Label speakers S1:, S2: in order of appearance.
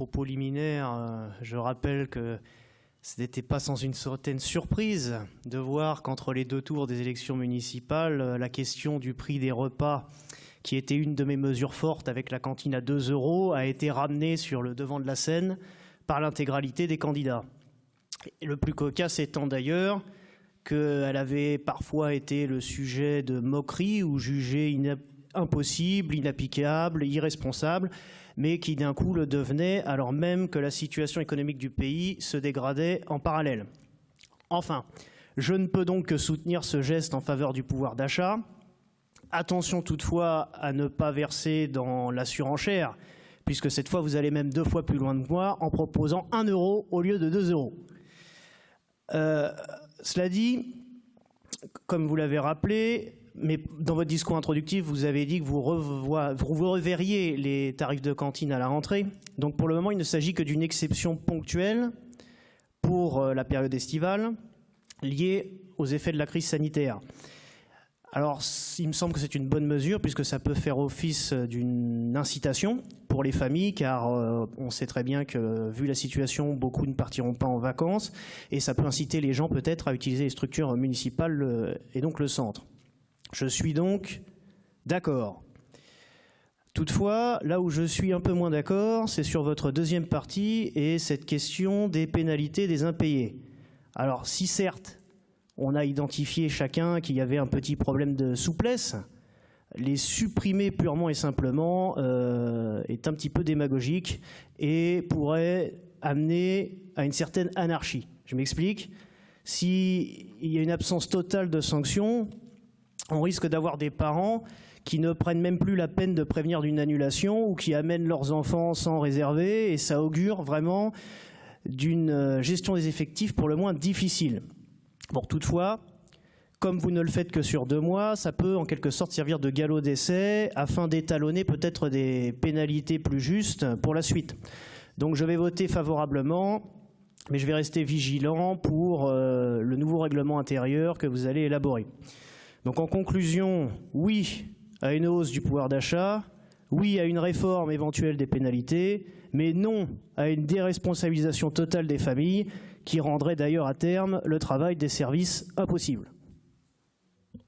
S1: propos liminaire, je rappelle que ce n'était pas sans une certaine surprise de voir qu'entre les deux tours des élections municipales, la question du prix des repas, qui était une de mes mesures fortes avec la cantine à 2 €, a été ramenée sur le devant de la scène par l'intégralité des candidats. Et le plus cocasse étant d'ailleurs qu'elle avait parfois été le sujet de moqueries ou jugée impossible, inapplicable, irresponsable, mais qui d'un coup le devenait alors même que la situation économique du pays se dégradait en parallèle. Enfin, je ne peux donc que soutenir ce geste en faveur du pouvoir d'achat. Attention toutefois à ne pas verser dans la surenchère, puisque cette fois vous allez même 2 fois plus loin de moi en proposant 1 € au lieu de 2 €. Cela dit, comme vous l'avez rappelé, mais dans votre discours introductif, vous avez dit que vous reverriez les tarifs de cantine à la rentrée. Donc pour le moment, il ne s'agit que d'une exception ponctuelle pour la période estivale liée aux effets de la crise sanitaire. Alors, il me semble que c'est une bonne mesure puisque ça peut faire office d'une incitation pour les familles, car on sait très bien que, vu la situation, beaucoup ne partiront pas en vacances et ça peut inciter les gens peut-être à utiliser les structures municipales et donc le centre. Je suis donc d'accord. Toutefois, là où je suis un peu moins d'accord, c'est sur votre deuxième partie et cette question des pénalités des impayés. Alors, si certes, on a identifié chacun qu'il y avait un petit problème de souplesse, les supprimer purement et simplement est un petit peu démagogique et pourrait amener à une certaine anarchie. Je m'explique. S'il y a une absence totale de sanctions, on risque d'avoir des parents qui ne prennent même plus la peine de prévenir d'une annulation ou qui amènent leurs enfants sans réserver, et ça augure vraiment d'une gestion des effectifs pour le moins difficile. Bon, toutefois, comme vous ne le faites que sur 2 mois, ça peut en quelque sorte servir de galop d'essai afin d'étalonner peut-être des pénalités plus justes pour la suite. Donc je vais voter favorablement, mais je vais rester vigilant pour le nouveau règlement intérieur que vous allez élaborer. Donc en conclusion, oui à une hausse du pouvoir d'achat, oui à une réforme éventuelle des pénalités, mais non à une déresponsabilisation totale des familles qui rendrait d'ailleurs à terme le travail des services impossible.